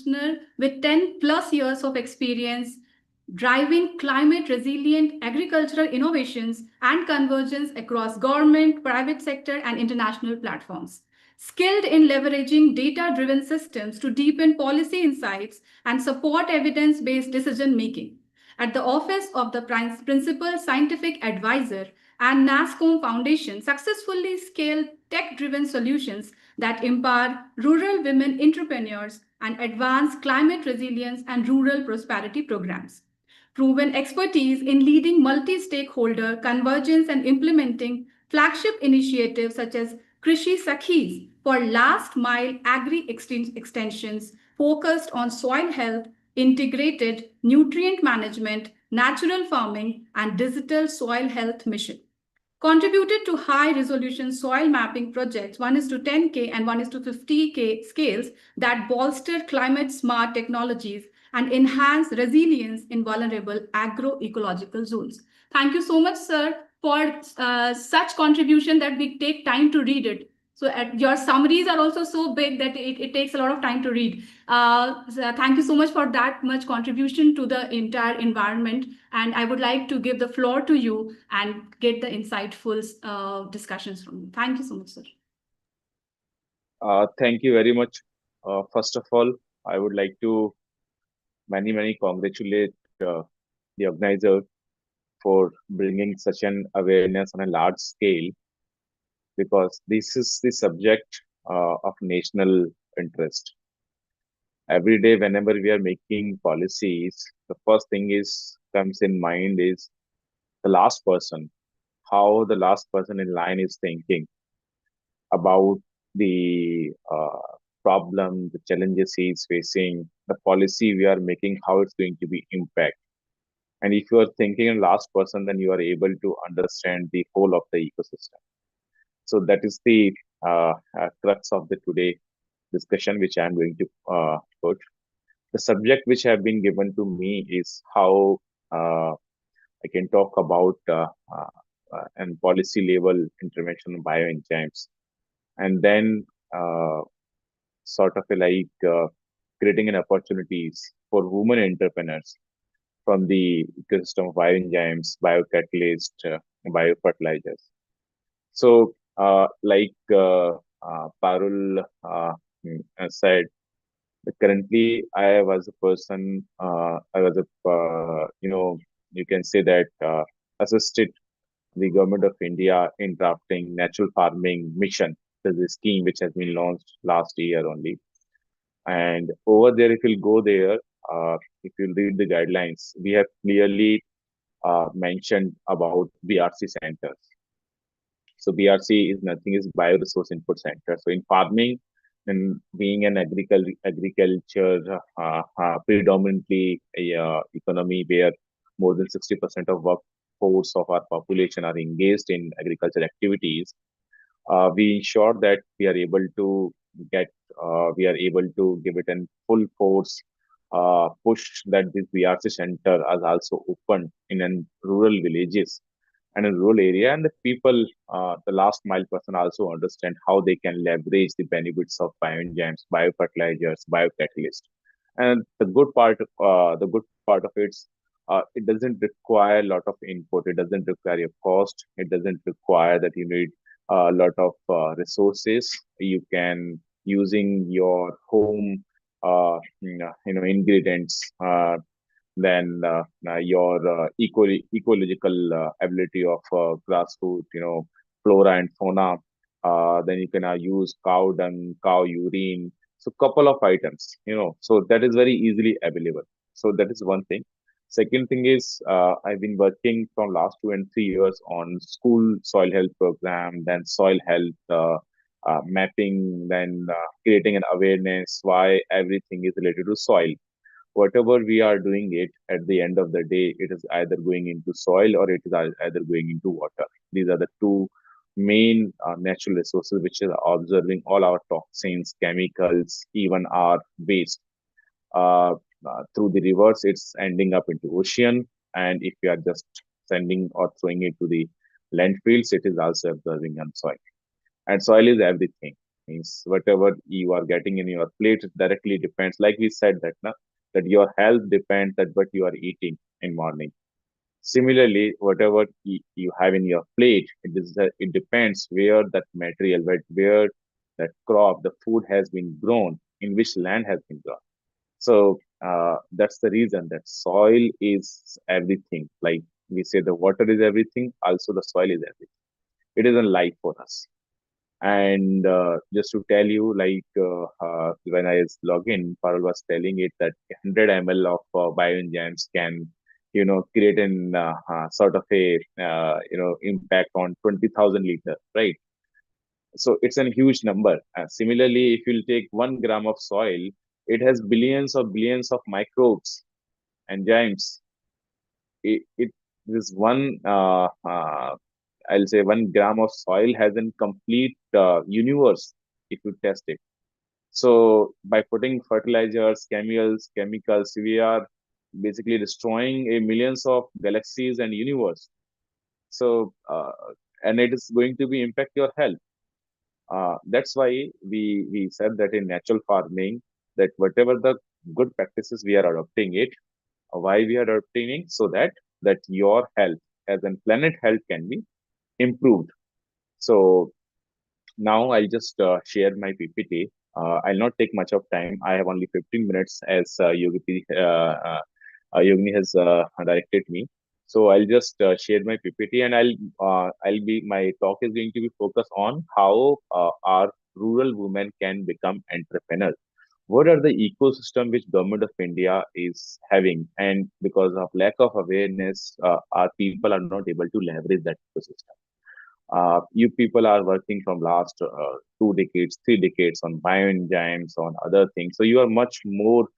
Commissioner with 10 plus years of experience driving climate resilient agricultural innovations and convergence across government, private sector, and international platforms. Skilled in leveraging data driven systems to deepen policy insights and support evidence based decision making. At the Office of the Principal Scientific Advisor and NASCOM Foundation successfully scaled tech driven solutions that empower rural women entrepreneurs and advance climate resilience and rural prosperity programs. Proven expertise in leading multi stakeholder convergence and implementing flagship initiatives such as Krishi Sakhis for last mile agri extensions focused on soil health, integrated nutrient management, natural farming, and digital soil health mission. Contributed to high resolution soil mapping projects 1 is to 10K and 1 is to 50K scales that bolster climate smart technologies and enhance resilience in vulnerable agroecological zones. Thank you so much, sir, for such contribution that we take time to read it. So your summaries are also so big that it takes a lot of time to read. So thank you so much for that much contribution to the entire environment. And I would like to give the floor to you and get the insightful discussions from you. Thank you so much, sir. Thank you very much. First of all, I would like to many congratulate the organizer for bringing such an awareness on a large scale, because this is the subject of national interest. Every day, whenever we are making policies, the first thing comes in mind is the last person, how the last person in line is thinking about the problem, the challenges he is facing, the policy we are making, how it's going to be impact. And if you are thinking in last person, then you are able to understand the whole of the ecosystem. So that is the crux of the today discussion, which I am going to put. The subject which have been given to me is how I can talk about and policy level intervention on bioenzymes, and then sort of creating an opportunities for women entrepreneurs from the ecosystem of bioenzymes, biocatalyst, biofertilizers. So, Parul said, currently I was a person, you can say that assisted the government of India in drafting natural farming mission. There's a scheme which has been launched last year only. And over there, if you'll go there, if you read the guidelines, we have clearly mentioned about BRC centers. So BRC is nothing is bioresource input center. So in farming, and being an agriculture predominantly a economy where more than 60% of workforce of our population are engaged in agricultural activities, we ensure that we are able to give it a full force push that this BRC center is also open in rural villages and in rural area, and the people, the last mile person also understand how they can leverage the benefits of bioenzymes, biofertilizers, biocatalyst. And the good part of it doesn't require a lot of input. It doesn't require a cost. It doesn't require that you need a lot of resources. You can, using your home ingredients, then your ecological ability of grassroots, flora and fauna. Then you can use cow dung, cow urine. So couple of items, so that is very easily available. So that is one thing. Second thing is, I've been working from last 2 and 3 years on school soil health program, then soil health mapping, then creating an awareness why everything is related to soil. Whatever we are doing it, at the end of the day, it is either going into soil or it is either going into water. These are the two main natural resources which are observing all our toxins, chemicals, even our waste. Through the rivers, it's ending up into ocean. And if you are just sending or throwing it to the landfills, it is also observing on soil. And soil is everything. Means whatever you are getting in your plate directly depends. Like we said that na, that your health depends that what you are eating in morning. Similarly, whatever you have in your plate, it depends where that material, where that crop, the food has been grown, in which land has been grown. So that's the reason that soil is everything. Like we say, the water is everything. Also, the soil is everything. It is a life for us. And just to tell you, when I was login, Parul was telling it that 100 ml of bioenzymes can, create an sort of a, impact on 20,000 liter, right? So it's a huge number. Similarly, if you'll take 1 gram of soil, it has billions of microbes, enzymes. It is I'll say 1 gram of soil has a complete universe if you test it. So by putting fertilizers, chemicals, we are basically destroying a millions of galaxies and universe. So and it is going to be impact your health. That's why we said that in natural farming, that whatever the good practices we are adopting it, why we are adopting it, so that your health as in planet health can be improved. So now I'll just share my PPT. I'll not take much of time. I have only 15 minutes as Yogini has directed me. So I'll just share my PPT, and my talk is going to be focused on how our rural women can become entrepreneurs. What are the ecosystem which government of India is having, and because of lack of awareness, our people are not able to leverage that ecosystem. You people are working from last 2 decades, 3 decades on bioenzymes, on other things. So you are much more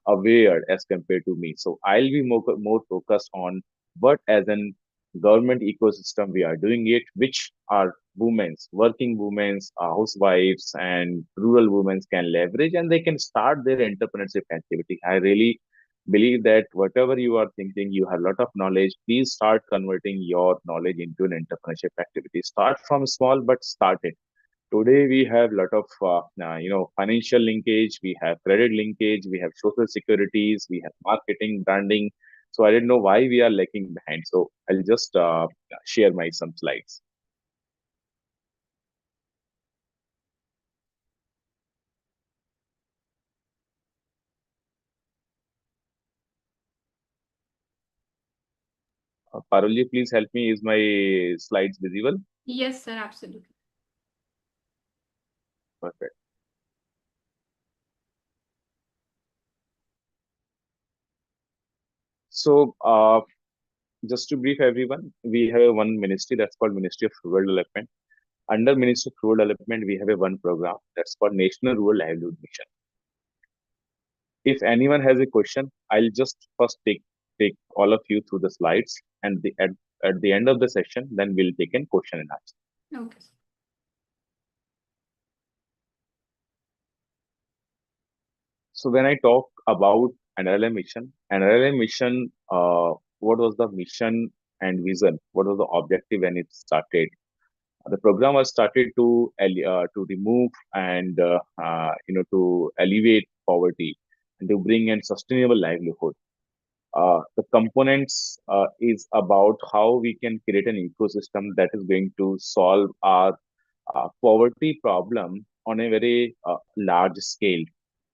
aware as compared to me. So I'll be more focused on what as an government ecosystem we are doing it, which are women's, working women's, housewives, and rural women can leverage, and they can start their entrepreneurship activity. I really believe that whatever you are thinking, you have a lot of knowledge. Please start converting your knowledge into an entrepreneurship activity. Start from small, but start it. Today we have a lot of financial linkage, we have credit linkage, we have social securities, we have marketing, branding. So I didn't know why we are lagging behind. So I'll just share my some slides. Parulji, please help me. Is my slides visible? Yes, sir, absolutely. Perfect. So just to brief everyone, we have one ministry that's called Ministry of Rural Development. Under Ministry of Rural Development, we have one program that's called National Rural Livelihood Mission. If anyone has a question, I'll just first take all of you through the slides, and at the end of the session, then we'll take a question and answer. Okay. So when I talk about NRLM mission, what was the mission and vision? What was the objective when it started? The program was started to remove and to alleviate poverty and to bring in sustainable livelihood. The components is about how we can create an ecosystem that is going to solve our poverty problem on a very large scale,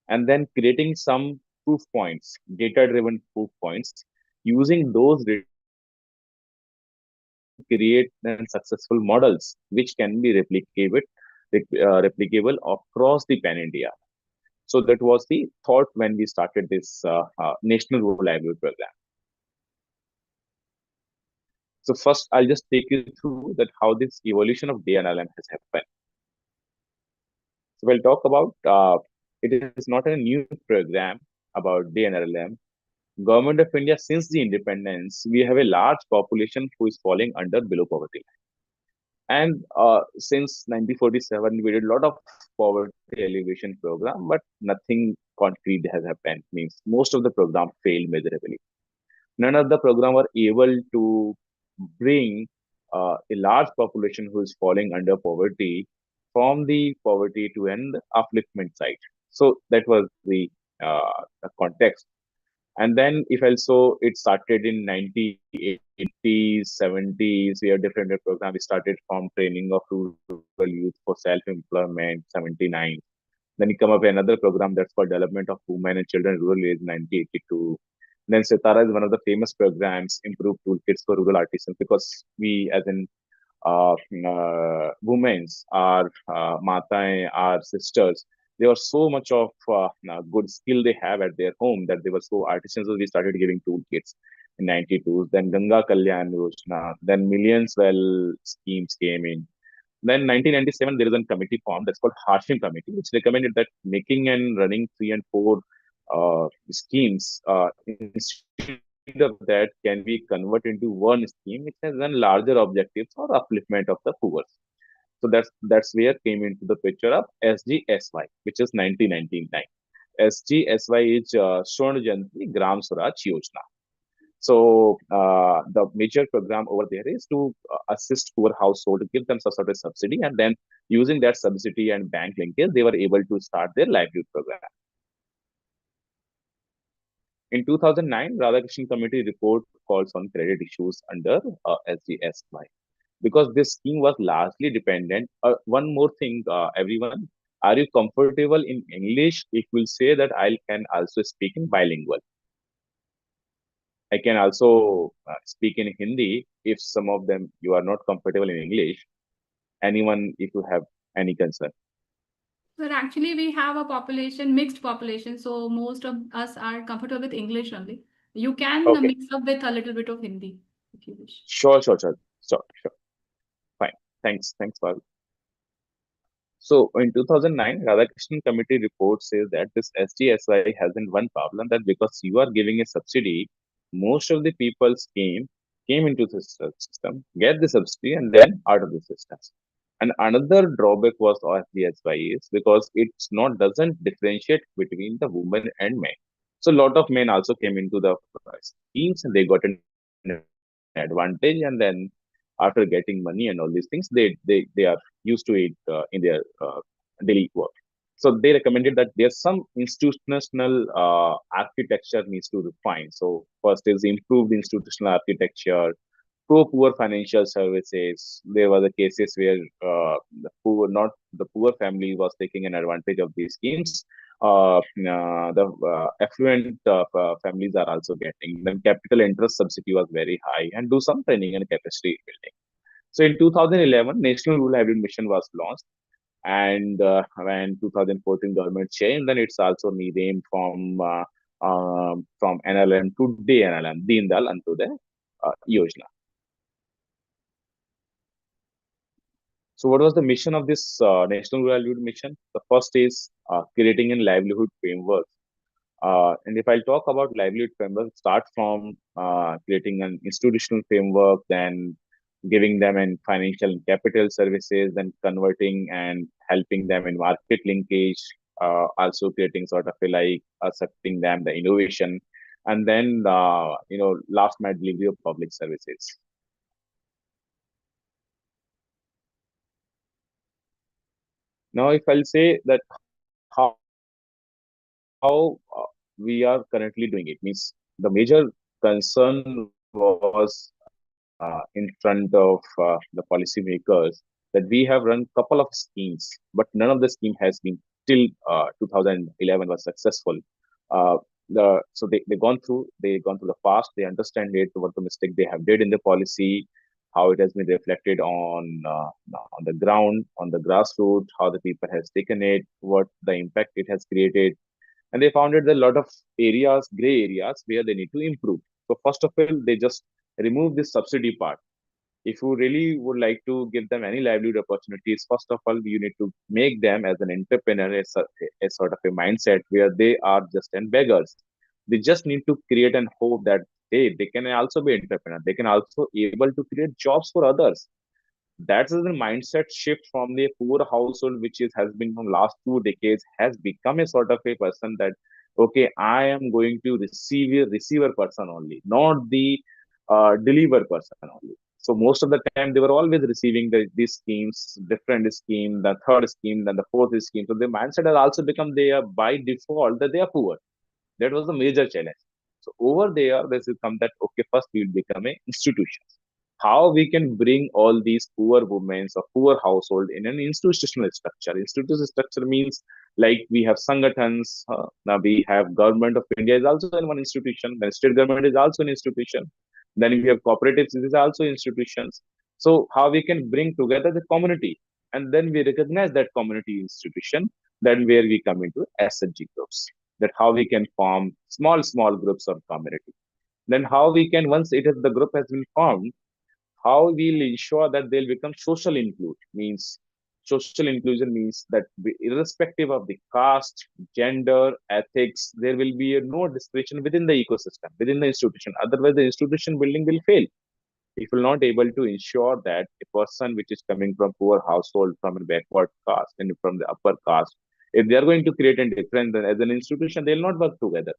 and then creating some proof points, data driven proof points, using those data to create then successful models which can be replicable across the pan India. So that was the thought when we started this National Rural Livelihood Program. So first, I'll just take you through that how this evolution of DNLM has happened. So we'll talk about it is not a new program about DNRLM. Government of India, since the independence, we have a large population who is falling under below poverty line. And since 1947, we did a lot of poverty alleviation program, but nothing concrete has happened. Means most of the program failed miserably. None of the program were able to bring a large population who is falling under poverty from the poverty to an upliftment side. So that was the context. And then if also it started in 1980s, 70s, we have different programs. We started from training of rural youth for self-employment, 79. Then we come up with another program that's for development of women and children in rural age, 1982. Then Sitara is one of the famous programs, improved toolkits for rural artisans, because we as in women's, our mata, our sisters, they were so much of good skill they have at their home that they were so artisans. So we started giving toolkits in 92. Then Ganga Kalyan Yojana, then Millions Well schemes came in. Then 1997, there is a committee formed that's called Hashim Committee, which recommended that making and running 3 and 4 schemes instead of that can be converted into one scheme which has then larger objectives or upliftment of the poor. So that's where came into the picture of SGSY, which is 1999. SGSY is Swarna Jayanti Gram Swaraj Yojana. So the major program over there is to assist poor household, give them some sort of subsidy, and then using that subsidy and bank linkage, they were able to start their livelihood program. In 2009, Radhakrishnan Committee report calls on credit issues under SGSY, because this scheme was largely dependent. One more thing, everyone, are you comfortable in English? If we'll say that I can also speak in bilingual. I can also speak in Hindi if some of them you are not comfortable in English. Anyone, if you have any concern. But actually, we have a population, mixed population, so most of us are comfortable with English only. You can Okay, mix up with a little bit of Hindi if you wish. sure. Fine. Thanks for. So in 2009, Radhakrishnan Committee report says that this SGSY has in one problem, that because you are giving a subsidy, most of the people came into the system, get the subsidy, and then out of the system. And another drawback was SGSY is because it's not doesn't differentiate between the women and men. So a lot of men also came into the schemes and they got an advantage, and then after getting money and all these things, they are used to it in their daily work. So they recommended that there's some institutional architecture needs to refine. So first is improved institutional architecture, pro-poor financial services. There were the cases where not the poor family was taking an advantage of these schemes. The affluent families are also getting. Then capital interest subsidy was very high, and do some training and capacity building. So in 2011, National Rural Hybrid Mission was launched, and when 2014 government changed, then it's also renamed from NLM to DNLM, Deen Dayal Antyodaya Yojana. So what was the mission of this National Rural Livelihood Mission? The first is creating a livelihood framework. And if I'll talk about livelihood framework, start from creating an institutional framework, then giving them in financial and capital services, then converting and helping them in market linkage, also creating sort of a like accepting them the innovation, and then last mile delivery of public services. Now, if I'll say that how we are currently doing it, means the major concern was in front of the policymakers that we have run couple of schemes, but none of the scheme has been till 2011 was successful. So they gone through the past, they understand it, what the mistake they have did in the policy, how it has been reflected on the ground, on the grassroots, how the people has taken it, what the impact it has created, and they found that there are a lot of areas, gray areas, where they need to improve. So first of all, they just remove this subsidy part. If you really would like to give them any livelihood opportunities, first of all, you need to make them as an entrepreneur, a sort of a mindset where they are just an beggars. They just need to create an hope that hey, they can also be entrepreneur. They can also able to create jobs for others. That's the mindset shift from the poor household, which has been from last 2 decades, has become a sort of a person that okay, I am going to receive a receiver person only, not the deliver person only. So most of the time they were always receiving these schemes, different scheme, the third scheme, then the fourth scheme. So the mindset has also become they are by default that they are poor. That was a major challenge. So over there, this will come that okay, first we will become a institution. How we can bring all these poor women or poor household in an institutional structure. Institutional structure means like we have sangatans. Now we have government of India is also in one institution. Then state government is also an institution. Then we have cooperatives. This is also institutions. So how we can bring together the community, and then we recognize that community institution. Then where we come into SHG groups. That how we can form small groups of community. Then how we can once it is the group has been formed, how we'll ensure that they'll become social include means social inclusion means that irrespective of the caste, gender, ethics, there will be no discrimination within the ecosystem, within the institution. Otherwise the institution building will fail if you're not able to ensure that a person which is coming from poor household, from a backward caste and from the upper caste, if they are going to create a difference, then as an institution they'll not work together.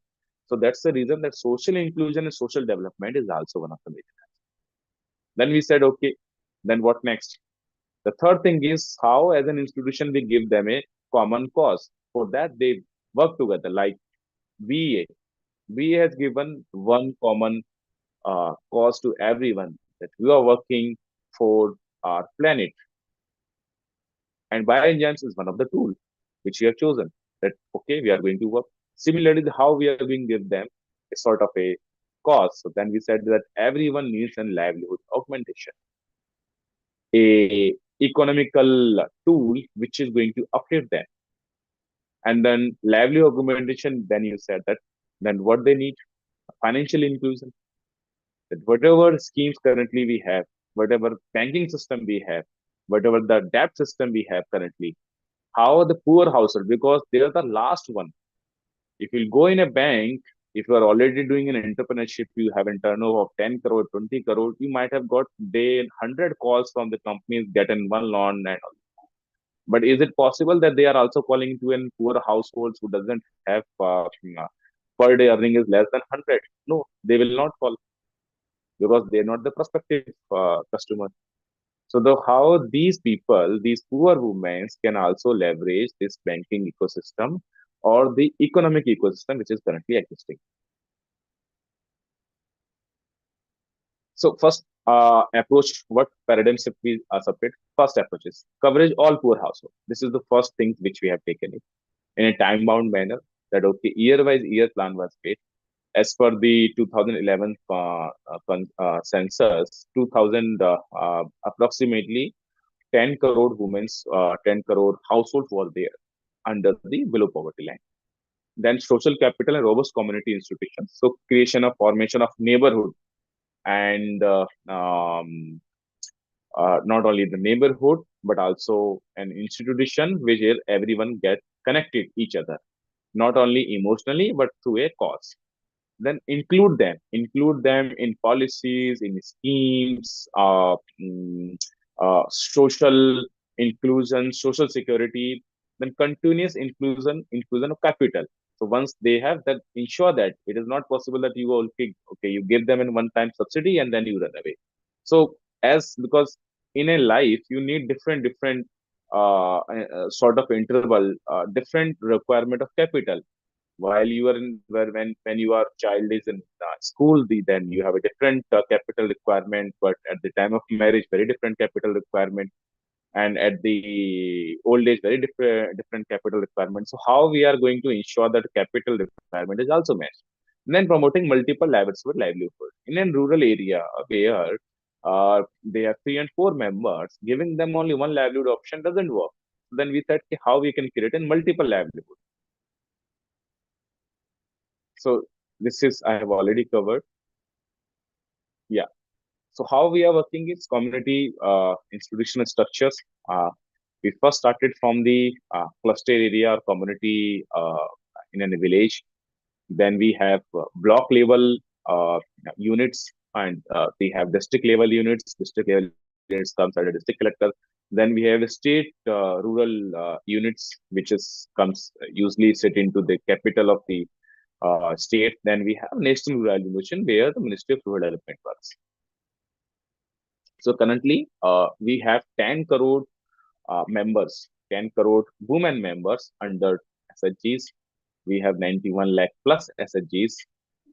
So that's the reason that social inclusion and social development is also one of the major. Then we said, okay, then what next? The third thing is how, as an institution, we give them a common cause. For that, they work together. Like VA, VA has given one common cause to everyone that we are working for our planet. And bioenzymes is one of the tools which we have chosen. That okay, we are going to work. Similarly, how we are going to give them a sort of a cause. So then we said that everyone needs a livelihood augmentation, a economical tool which is going to uplift them. And then livelihood augmentation, then you said that then what they need, financial inclusion. That whatever schemes currently we have, whatever banking system we have, whatever the debt system we have currently, how are the poor household, because they are the last one. If you go in a bank, if you are already doing an entrepreneurship, you have a turnover of 10 crore, 20 crore, you might have got day 100 calls from the companies, get in one loan and all. But is it possible that they are also calling to an poor households who doesn't have per day earning is less than 100? No, they will not call because they're not the prospective customer. So the how these people, these poor women can also leverage this banking ecosystem or the economic ecosystem which is currently existing. So first approach, what paradigm shift we separate? First approach is coverage all poor household. This is the first thing which we have taken it in a time bound manner. That okay, year wise year plan was made as per the 2011 census. 2000 approximately 10 crore women's 10 crore households were there under the below poverty line. Then social capital and robust community institutions. So creation of formation of neighborhood and not only the neighborhood but also an institution where everyone get connected each other, not only emotionally but through a cause. Then include them in policies, in schemes, social inclusion, social security, then continuous inclusion of capital. So once they have that, ensure that it is not possible that you will okay, you give them in one time subsidy and then you run away. So as because in a life you need different sort of interval, different requirement of capital. While you are in when your child is in school, then you have a different capital requirement, but at the time of marriage very different capital requirement, and at the old age very different capital requirement. So how we are going to ensure that capital requirement is also met? And then promoting multiple livelihood in a rural area where they have 3 and 4 members, giving them only one livelihood option doesn't work. Then we said okay, how we can create a multiple livelihood. So this is I have already covered. Yeah. So how we are working is community institutional structures. We first started from the cluster area or community in a village. Then we have block level units, and we have district level units. District level units comes under district collector. Then we have state rural units, which is comes usually sit into the capital of the state. Then we have national rural evolution where the Ministry of Rural Development works. So currently, we have 10 crore members, 10 crore women members under SHGs. We have 91 lakh plus SHGs.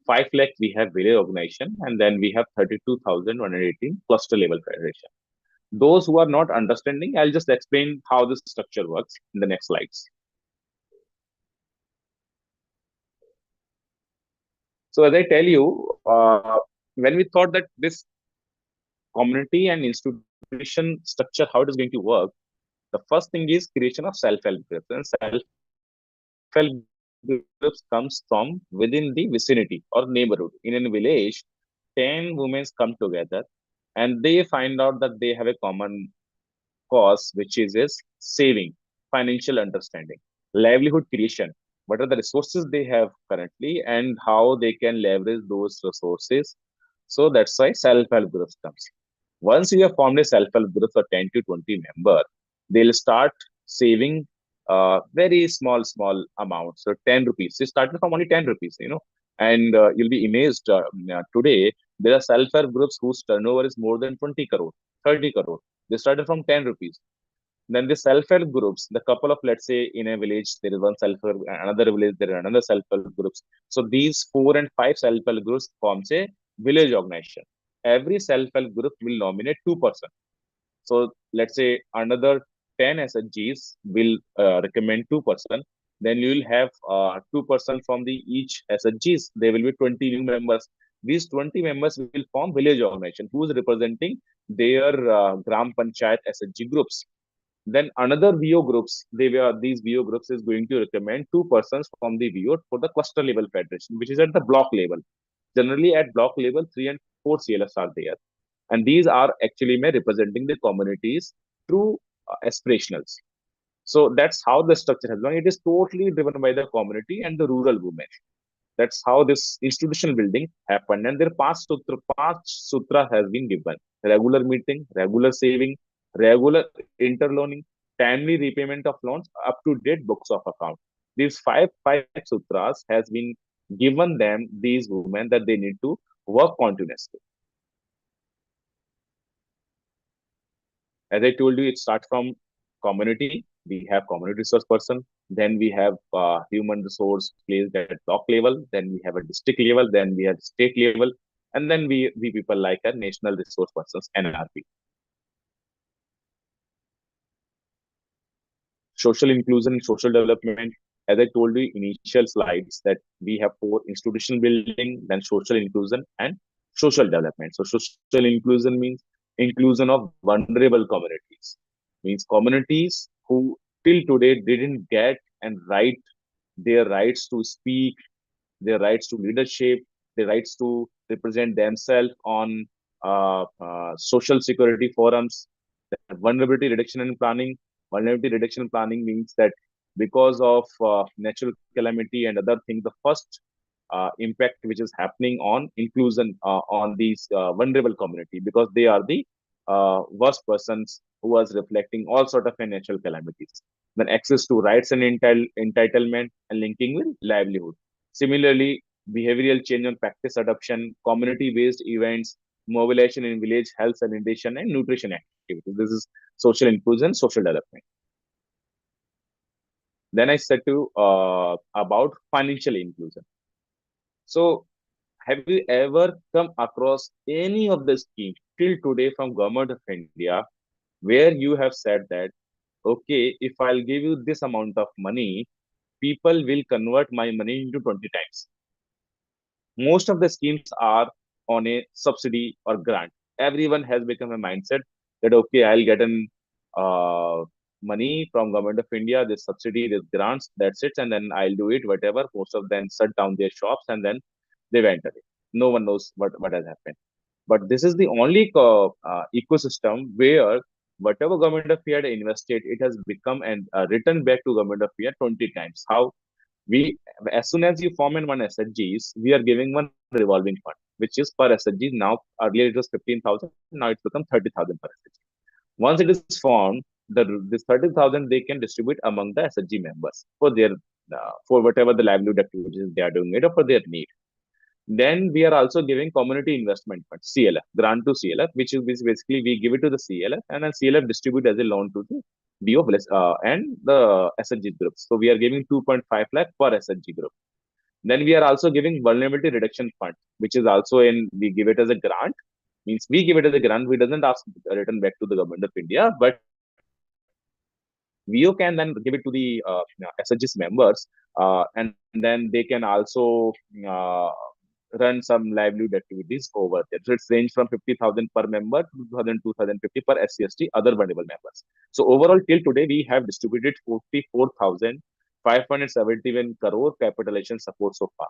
5 lakh we have village organization, and then we have 32,118 cluster level federation. Those who are not understanding, I'll just explain how this structure works in the next slides. So as I tell you, when we thought that this community and institution structure, how it is going to work, the first thing is creation of self-help groups. And self-help groups comes from within the vicinity or neighborhood. In a village, 10 women come together and they find out that they have a common cause, which is saving, financial understanding, livelihood creation. What are the resources they have currently and how they can leverage those resources. So that's why self-help groups comes. Once you have formed a self-help group for 10 to 20 member, they'll start saving very small amounts. So 10 rupees. They started from only 10 rupees, and you'll be amazed today. There are self-help groups whose turnover is more than 20 crore, 30 crore. They started from 10 rupees. Then the self-help groups, the couple of, let's say, in a village, there is one self-help, another village, there are another self-help groups. So these 4 and 5 self-help groups forms a village organization. Every self-help group will nominate 2%. So let's say another 10 SHGs will recommend 2%. Then you will have 2% from the each SHGs. There will be 20 new members. These 20 members will form village organization who is representing their Gram Panchayat SHG groups. Then another VO groups, these VO groups is going to recommend 2% from the VO for the cluster level federation, which is at the block level. Generally at block level, 3 and 4 CLFs are there. And these are actually representing the communities through aspirationals. So that's how the structure has gone. It is totally driven by the community and the rural women. That's how this institutional building happened. And their past sutra has been given. Regular meeting, regular saving, regular interloaning, timely repayment of loans, up to date books of account. These five sutras has been given them, these women, that they need to work continuously. As I told you, it starts from community. We have community resource person. Then we have human resource placed at block level. Then we have a district level. Then we have state level. And then we people like a national resource persons, NRP. Social inclusion, social development. As I told you initial slides, that we have 4: institutional building, then social inclusion and social development. So social inclusion means inclusion of vulnerable communities, means communities who till today didn't get and right their rights to speak, their rights to leadership, their rights to represent themselves on social security forums. Vulnerability reduction and planning. Vulnerability reduction and planning means that because of natural calamity and other things, the first impact which is happening on inclusion on these vulnerable community, because they are the worst persons who was reflecting all sort of natural calamities. Then access to rights and entitlement and linking with livelihood. Similarly, behavioral change and practice adoption, community-based events, mobilization in village health sanitation and nutrition activities. This is social inclusion, social development. Then I said to about financial inclusion. So have you ever come across any of the schemes till today from Government of India where you have said that, okay, if I'll give you this amount of money, people will convert my money into 20 times? Most of the schemes are on a subsidy or grant. Everyone has become a mindset that, okay, I'll get an money from Government of India, this subsidy, this grants, that's it, and then I'll do it, whatever. Most of them shut down their shops and then they went away. No one knows what has happened. But this is the only ecosystem where whatever Government of India had invested, it has become and returned back to Government of India 20 times. How? We, as soon as you form in one SHGs, we are giving one revolving fund, which is per SHG. Now, earlier it was 15,000, now it's become 30,000 per SHG. Once it is formed, this 30,000 they can distribute among the SHG members for their for whatever the livelihood activities they are doing it or for their need. Then we are also giving community investment fund, CLF, grant to CLF, which basically we give it to the CLF and then CLF distribute as a loan to the DO and the SHG groups. So we are giving 2.5 lakh per SHG group. Then we are also giving vulnerability reduction fund, which is also we give it as a grant. Means we give it as a grant. We doesn't ask return back to the government of India, but VO can then give it to the SHG's members, and then they can also uh, run some livelihood activities over there. So it's range from 50,000 per member to 2,050 per SCST, other vulnerable members. So overall, till today, we have distributed 44,571 crore capitalization support so far.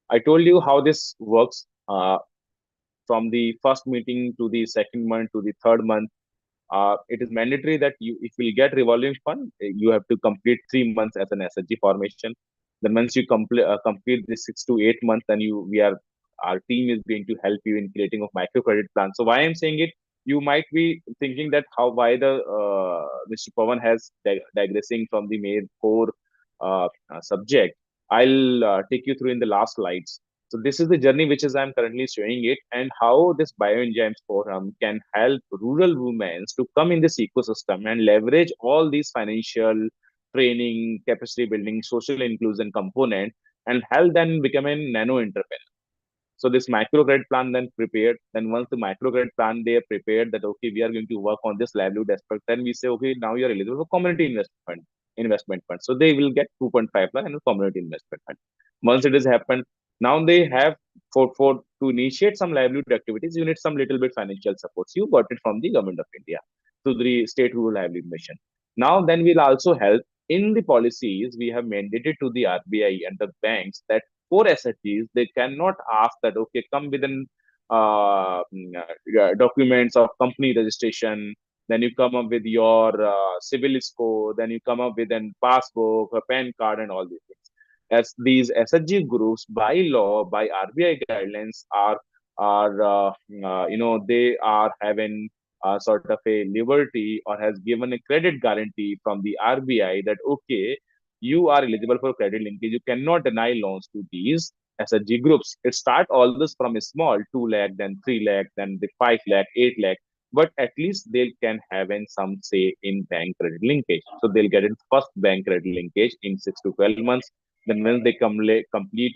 I told you how this works from the first meeting to the second month to the third month. It is mandatory that if you get revolving fund, you have to complete 3 months as an SHG formation. Then once you complete the 6 to 8 months, then our team is going to help you in creating a microcredit plan. So why I'm saying it, you might be thinking that why the Mr. Pawan has digressing from the main core subject. I'll take you through in the last slides. So this is the journey which is I'm currently showing it, and how this Bioenzymes Forum can help rural women to come in this ecosystem and leverage all these financial training, capacity building, social inclusion component, and help them become a nano entrepreneur. So this microcredit plan then prepared. Then once the microcredit plan they are prepared, that okay, we are going to work on this livelihood aspect. Then we say, okay, now you are eligible for community investment fund. So they will get 2.5 lakh and a community investment fund. Once it has happened, now they have for to initiate some livelihood activities, you need some little bit financial supports. You got it from the government of India to the state rural livelihood mission. Now then we'll also help in the policies we have mandated to the RBI and the banks that for SHGs, they cannot ask that, okay, come with an documents of company registration, then you come up with your civil score, then you come up with an passbook, a PAN card, and all these things. As these SHG groups, by law, by RBI guidelines, they are having sort of a liberty or has given a credit guarantee from the RBI that okay, you are eligible for credit linkage. You cannot deny loans to these SHG groups. It start all this from a small 2 lakh, then 3 lakh, then the 5 lakh, 8 lakh. But at least they can have some say in bank credit linkage. So they'll get in first bank credit linkage in 6 to 12 months. Then when they complete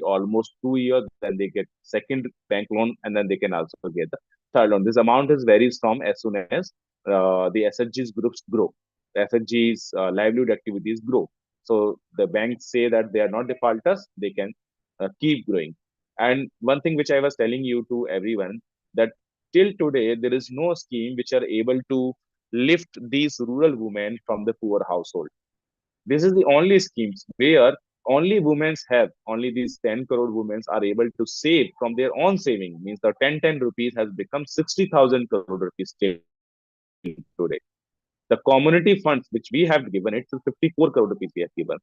almost 2 years, then they get second bank loan, and then they can also get the third loan. This amount is varies from as soon as the SHG's groups grow. The SHG's livelihood activities grow. So the banks say that they are not defaulters, they can keep growing. And one thing which I was telling you to everyone, that till today there is no scheme which are able to lift these rural women from the poor household. This is the only schemes where only women have, only these 10 crore women are able to save from their own saving. Means the 10 rupees has become 60,000 crore rupees till today. The community funds which we have given it, so 54 crore rupees we have given.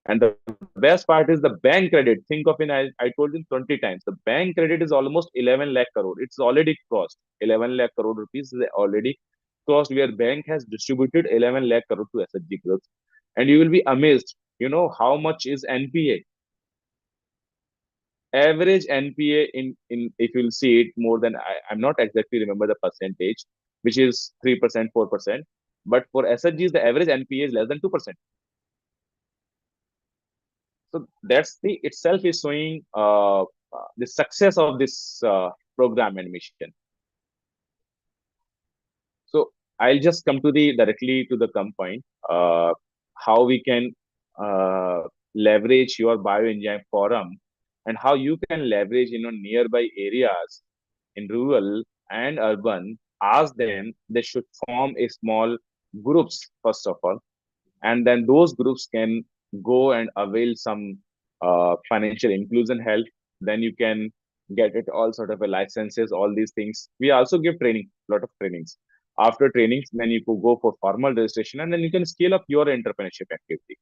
And the best part is the bank credit. Think of it, I told you 20 times. The bank credit is almost 11 lakh crore. It's already crossed. 11 lakh crore rupees is already crossed, where bank has distributed 11 lakh crore to SHG groups. And you will be amazed, how much is NPA. Average NPA in if you'll see it more than, I'm not exactly remember the percentage, which is 3%, 4%. But for SHGs, the average NPA is less than 2%. So that's the itself is showing the success of this program and mission. So I'll just come to the directly to the point, how we can leverage your bioengineering forum, and how you can leverage nearby areas in rural and urban. Ask them, they should form a small groups first of all, and then those groups can go and avail some financial inclusion help. Then you can get it all sort of a licenses, all these things. We also give training, lot of trainings. After trainings, then you could go for formal registration, and then you can scale up your entrepreneurship activity.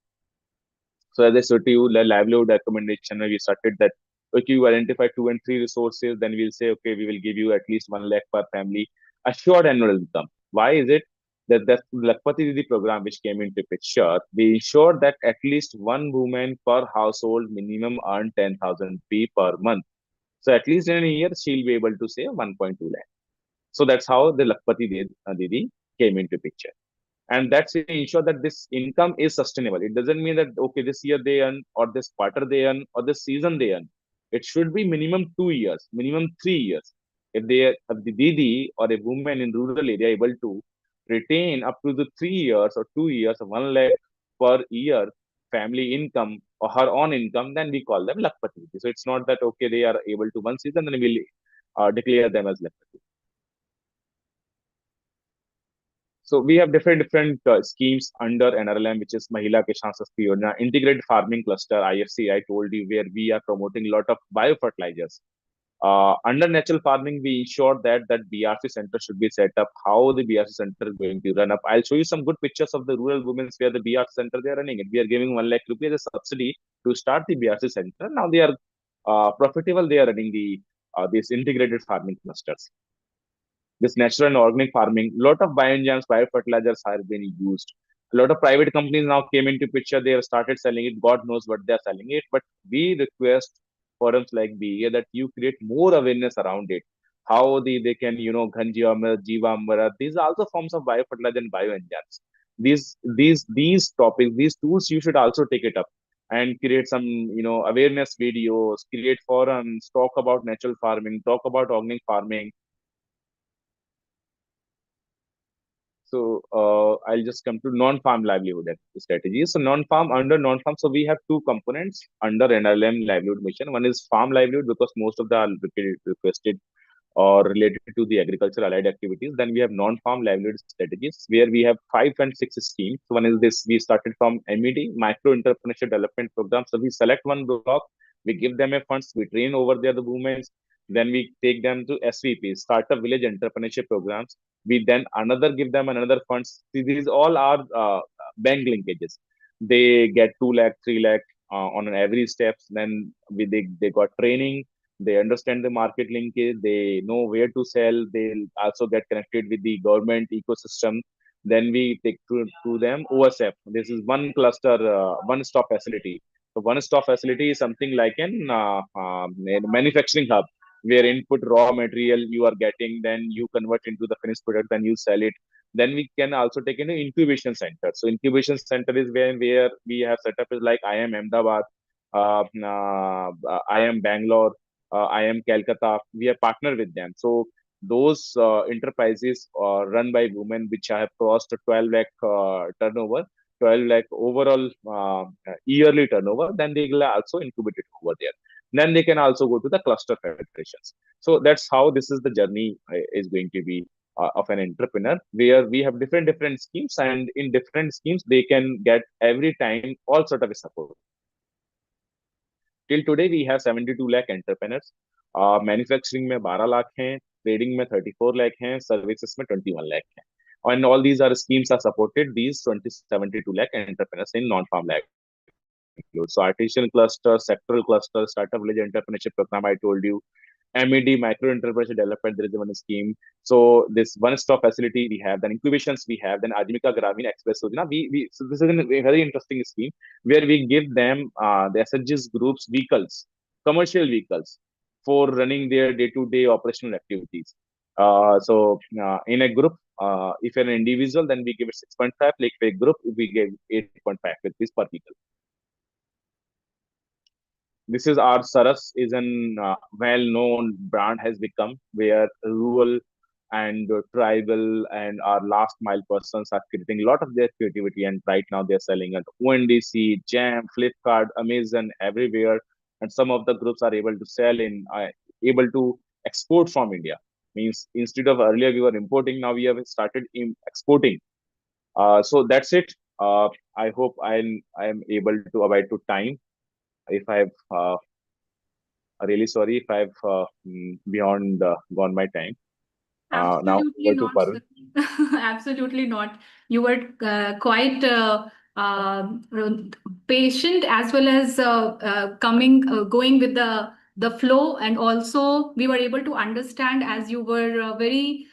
So as I said to you, the livelihood recommendation, we started that, okay, you identify 2 and 3 resources, then we'll say, okay, we will give you at least 1 lakh per family, assured annual income. Why is it? the Lakpati Didi program which came into picture, we ensured that at least one woman per household minimum earn 10,000 rupee per month. So at least in a year, she'll be able to save 1.2 lakh. So that's how the Didi came into picture. And that's to ensure that this income is sustainable. It doesn't mean that, okay, this year they earn, or this quarter they earn, or this season they earn. It should be minimum 2 years, minimum 3 years. If the Didi or a woman in rural area able to retain up to the 3 years or 2 years, 1 lakh per year family income or her own income, then we call them Lakpati. So it's not that, okay, they are able to one season, then we'll declare them as Lakpati. So we have different schemes under NRLM, which is Mahila Kishan Sasti Yojana, Integrated Farming Cluster (IFC). I told you where we are promoting a lot of biofertilizers. Under natural farming, we ensure that BRC center should be set up. How the BRC center is going to run up? I'll show you some good pictures of the rural women where the BRC center they are running it. We are giving 1 lakh rupees as a subsidy to start the BRC center. Now they are profitable. They are running these integrated farming clusters. This natural and organic farming, lot of bioenzymes, biofertilizers have been used. A lot of private companies now came into picture. They have started selling it. God knows what they're selling it. But we request forums like BEA that you create more awareness around it. How they can, Ghanji Jiva Amara, these are also forms of biofertilizer and bioenzymes. These topics, these tools, you should also take it up and create some, awareness videos, create forums, talk about natural farming, talk about organic farming. So I'll just come to non-farm livelihood strategies. So under non-farm, so we have two components under NRLM livelihood mission. One is farm livelihood because most of the are requested or related to the agriculture allied activities. Then we have non-farm livelihood strategies where we have 5 and 6 schemes. So one is this, we started from MED, Micro Entrepreneurship Development Program. So we select one block, we give them a funds, we train over there the women, then we take them to SVP, Startup Village Entrepreneurship Programs. We then give them another funds. See, these all are bank linkages. They get 2 lakh, 3 lakh on every steps. Then they got training. They understand the market linkage. They know where to sell. They'll also get connected with the government ecosystem. Then we take to them OSF. This is one cluster, one-stop facility. So one-stop facility is something like an manufacturing hub where input raw material you are getting, then you convert into the finished product, then you sell it. Then we can also take in an incubation center. So incubation center is where we have set up is like IIM Ahmedabad, IIM Bangalore, IIM Calcutta. We have partnered with them. So those enterprises run by women which have crossed 12 lakh turnover, 12 lakh overall yearly turnover, then they will also incubate it over there. Then they can also go to the cluster federations. So that's how this is the journey is going to be of an entrepreneur, where we have different schemes, and in different schemes they can get every time all sort of support. Till today we have 72 lakh entrepreneurs. Manufacturing में 12 लाख हैं, trading में 34 lakh हैं, services में 21 lakh हैं. And all these schemes are supported these 72 lakh entrepreneurs in non-farm livelihood. So artisan cluster, sectoral cluster, startup village entrepreneurship program, I told you. MED, micro entrepreneurship development, there is one scheme. So this one-stop facility we have, then incubations we have, then Ajimika Gramin Express. So this is a very interesting scheme where we give them the SHGs groups vehicles, commercial vehicles for running their day-to-day operational activities. So in a group, if you're an individual, then we give it 6.5. Like for a group, we give 8.5 rupees per vehicle. This is our Saras is an well-known brand has become, where rural and tribal and our last mile persons are creating a lot of their creativity, and right now they're selling at ONDC, Jam, Flipkart, Amazon, everywhere, and some of the groups are able to sell able to export from India. Means instead of earlier we were importing, now we have started exporting. So that's it. I hope I am able to abide to time. If I've really sorry if I've beyond gone my time. Absolutely not. Absolutely not. You were quite patient, as well as going with the flow, and also we were able to understand, as you were very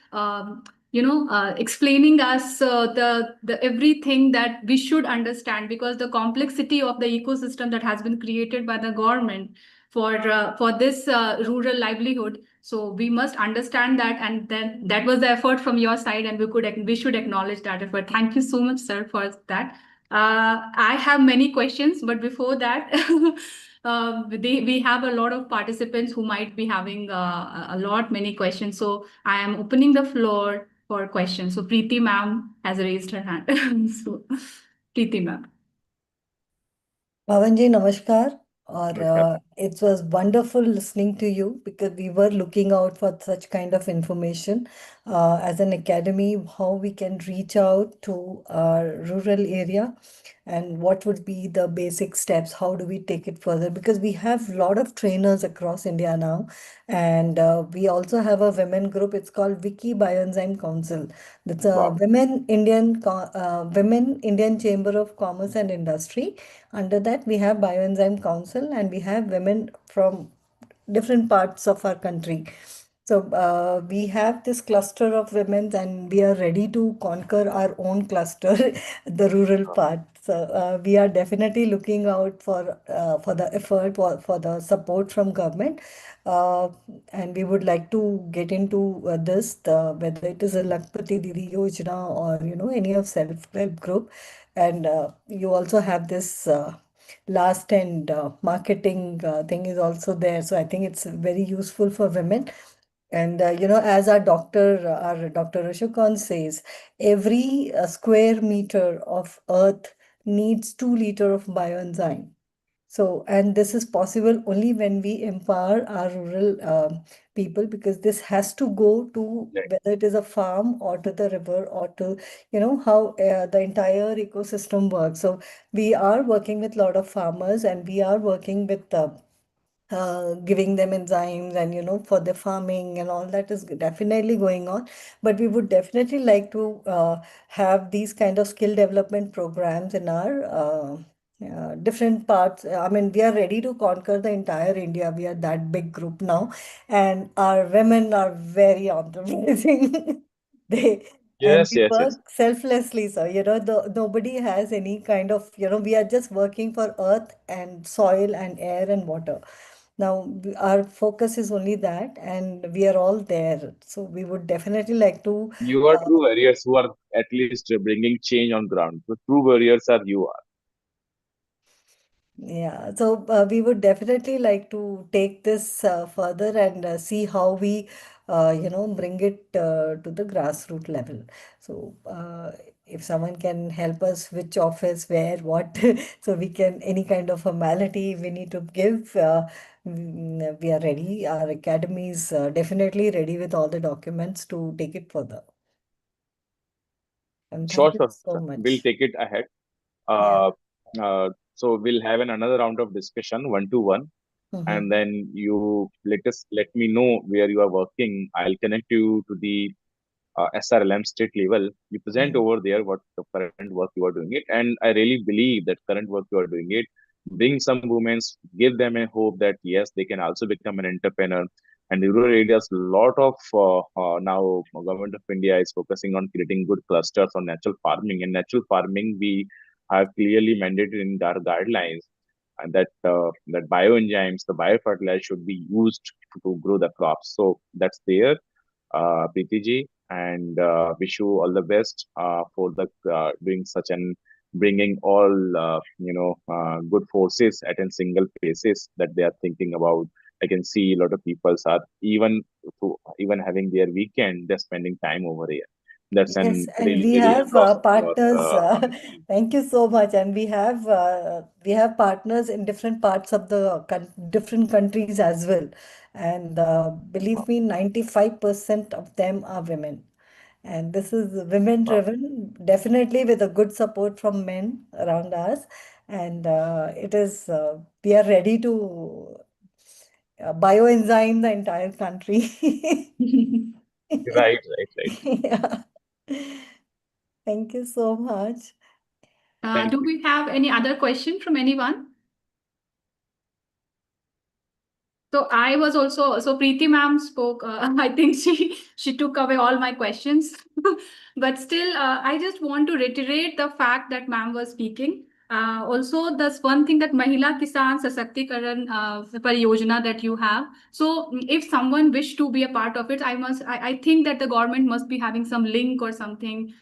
explaining us the everything that we should understand, because the complexity of the ecosystem that has been created by the government for this rural livelihood. So we must understand that, and then that was the effort from your side, and we should acknowledge that effort. Thank you so much, sir, for that. I have many questions, but before that, we have a lot of participants who might be having many questions. So I am opening the floor for questions. So Preeti ma'am has raised her hand. So Preeti ma'am. Pawan ji, namaskar. Namaskar. It was wonderful listening to you because we were looking out for such kind of information as an academy, how we can reach out to our rural area and what would be the basic steps, how do we take it further, because we have a lot of trainers across India now, and we also have a women group. It's called Wiki Bioenzyme Council. That's a Wow. Women Indian Chamber of Commerce and Industry. Under that, we have Bioenzyme Council, and we have women from different parts of our country. So we have this cluster of women, and we are ready to conquer our own cluster, the rural part. So we are definitely looking out for the effort, for the support from government, uh, and we would like to get into whether it is a Lakpati Didi Yojana or any of self-help group, and you also have this. Last and marketing thing is also there. So I think it's very useful for women. And as our Dr. Rishikant says, every square meter of earth needs 2 liters of bioenzyme. So, and this is possible only when we empower our rural people, because this has to go to Yeah. whether it is a farm or to the river or to, how the entire ecosystem works. So we are working with a lot of farmers, and we are working with giving them enzymes, and for the farming and all that is definitely going on. But we would definitely like to have these kind of skill development programs in our different parts. I mean, we are ready to conquer the entire India. We are that big group now, and our women are very enterprising. they and Yes, we yes, yes. work selflessly, so nobody has any kind of, we are just working for earth and soil and air and water. Now, our focus is only that, and we are all there. So we would definitely like to. You are true warriors who are at least bringing change on ground. The true warriors are you are. Yeah, so we would definitely like to take this further and see how we, bring it to the grassroots level. So if someone can help us, which office, where, what, so we can, any kind of formality we need to give, we are ready. Our academy is definitely ready with all the documents to take it further. And Sure, thank you sure, so sure. We'll much. take it ahead. Yeah. Uh, so we'll have another round of discussion, 1-to-1, Mm-hmm. and then you let me know where you are working. I'll connect you to the SRLM state level. You present over there what the current work you are doing it, and I really believe that current work you are doing it, bring some women, give them a hope that yes, they can also become an entrepreneur. And in rural areas, lot of now government of India is focusing on creating good clusters on natural farming. And natural farming, we have clearly mandated in our guidelines, and that bioenzymes, the biofertilizer should be used to grow the crops. So that's there, Preeti ji, and wish you all the best for the doing such an bringing all good forces at a single places that they are thinking about. I can see a lot of people are even having their weekend, they're spending time over here. That's Yes, an and really we really have applause to your partners. organization. Thank you so much. And we have partners in different parts of the different countries as well. And believe me, 95% of them are women. And this is women Wow. driven, definitely with a good support from men around us. And it is we are ready to bioenzyme the entire country. Right, right, right. Yeah. Thank you so much. Thank Do you. we have any other question from anyone? So I was also, so Preeti ma'am spoke, I think she took away all my questions. But still, I just want to reiterate the fact that ma'am was speaking. Also, there's one thing that Mahila Kisan Sashaktikiran Pariyojana that you have. So if someone wish to be a part of it, I think that the government must be having some link or something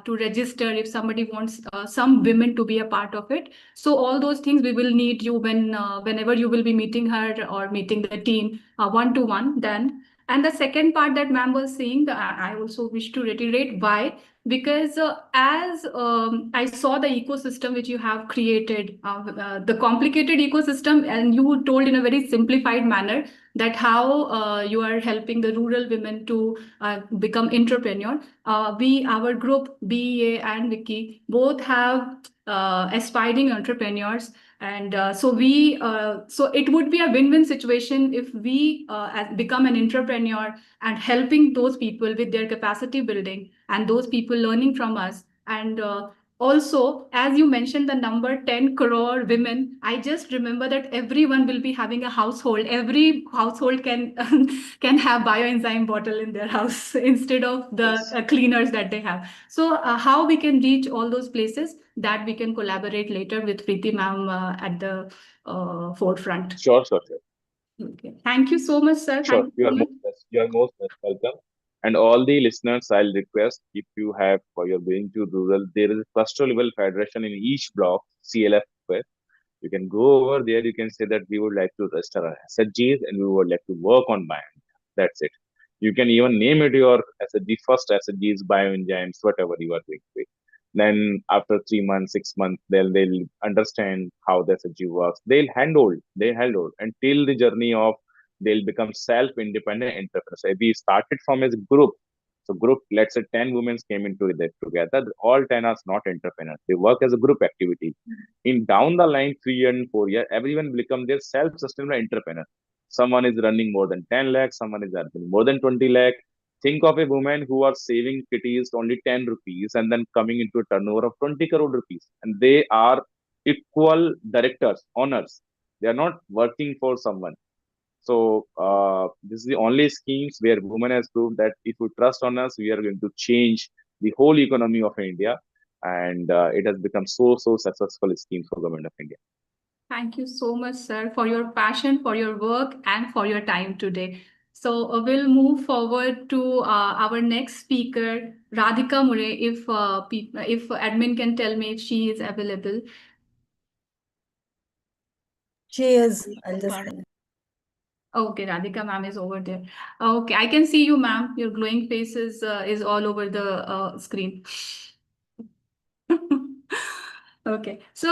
to register if somebody wants some women to be a part of it. So all those things we will need you whenever you will be meeting her or meeting the team one to one then. And the second part that ma'am was saying, I also wish to reiterate why. Because as I saw the ecosystem which you have created, the complicated ecosystem, and you told in a very simplified manner that how you are helping the rural women to become entrepreneur. Our group, BEA and Vicky, both have aspiring entrepreneurs, and so it would be a win-win situation if we become an entrepreneur and helping those people with their capacity building and those people learning from us. And also, as you mentioned the number 10 crore women, I just remember that everyone will be having a household. Every household can can have bioenzyme bottle in their house instead of the Yes. cleaners that they have. So how we can reach all those places, that we can collaborate later with Preeti ma'am at the forefront. Sure. Okay. Thank you so much, sir. Sure. Thank you so much. You are most welcome. And all the listeners, I'll request if you have, for your going to rural, there is a cluster level federation in each block, CLF. You can go over there. You can say that we would like to register our SHGs and we would like to work on biome. That's it. You can even name it your SHG, first SHGs, bioenzymes, whatever you are doing with. Then after 3 months, 6 months, they'll understand how the SHG works. They'll handle until the journey of they'll become self-independent entrepreneurs. So we started from as a group. So group, let's say 10 women came into it together. All 10 are not entrepreneurs. They work as a group activity. In down the line, 3 and 4 years, everyone will become their self-sustainable entrepreneur. Someone is running more than 10 lakh, someone is earning more than 20 lakh. Think of a woman who are saving kitties only 10 rupees and then coming into a turnover of 20 crore rupees. And they are equal directors, owners. They are not working for someone. So this is the only schemes where women has proved that if you trust on us, we are going to change the whole economy of India, and it has become so successful scheme for government of India. Thank you so much, sir, for your passion, for your work, and for your time today. So we'll move forward to our next speaker, Radhika Mure, if admin can tell me if she is available. She is. I'll just. Okay, Radhika ma'am is over there. Okay, I can see you, ma'am. Your glowing face is all over the screen. Okay, so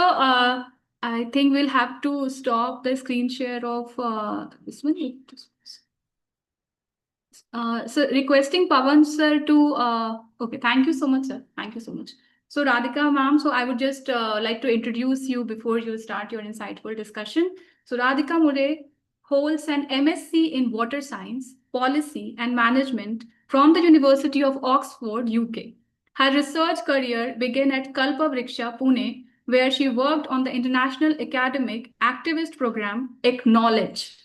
I think we'll have to stop the screen share of this one. So requesting Pawan sir to okay, thank you so much, sir. Thank you so much. So Radhika ma'am, so I would just like to introduce you before you start your insightful discussion. So Radhika Mure holds an MSc in Water Science, Policy and Management from the University of Oxford, UK. Her research career began at Kalpavriksha, Pune, where she worked on the international academic activist program Acknowledge.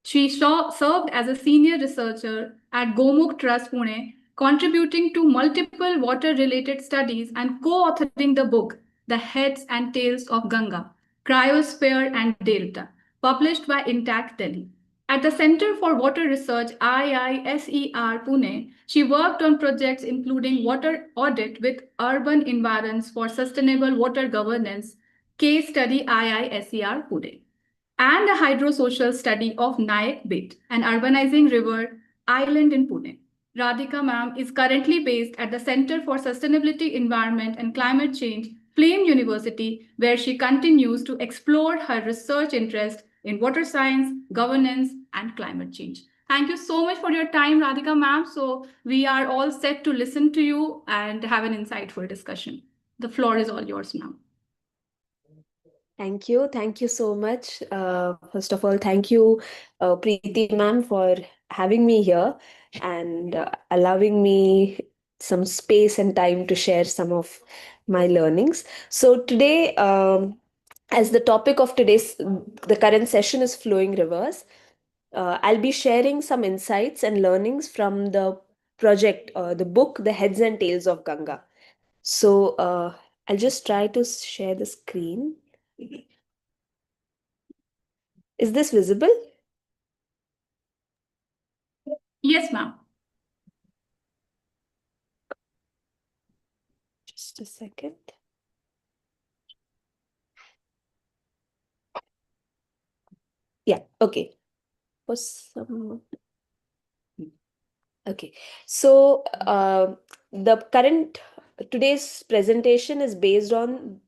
She served as a senior researcher at Gomukh Trust, Pune, contributing to multiple water-related studies and co-authoring the book, The Heads and Tails of Ganga, Cryosphere and Delta, published by Intact Delhi. At the Center for Water Research, IISER Pune, she worked on projects including water audit with urban environs for sustainable water governance, case study IISER Pune, and a hydrosocial study of Nayak Bit, an urbanizing river island in Pune. Radhika ma'am is currently based at the Center for Sustainability, Environment and Climate Change, Flame University, where she continues to explore her research interest in water science, governance, and climate change. Thank you so much for your time, Radhika ma'am. So we are all set to listen to you and have an insightful discussion. The floor is all yours now. Thank you. Thank you so much. First of all, thank you, Preeti ma'am, for having me here and allowing me some space and time to share some of my learnings. So today, as the topic of the current session is flowing rivers, I'll be sharing some insights and learnings from the project, the book, The Heads and Tails of Ganga. So I'll just try to share the screen. Is this visible? Yes, ma'am. Just a second. Yeah, okay. For some... Okay, so today's presentation is based on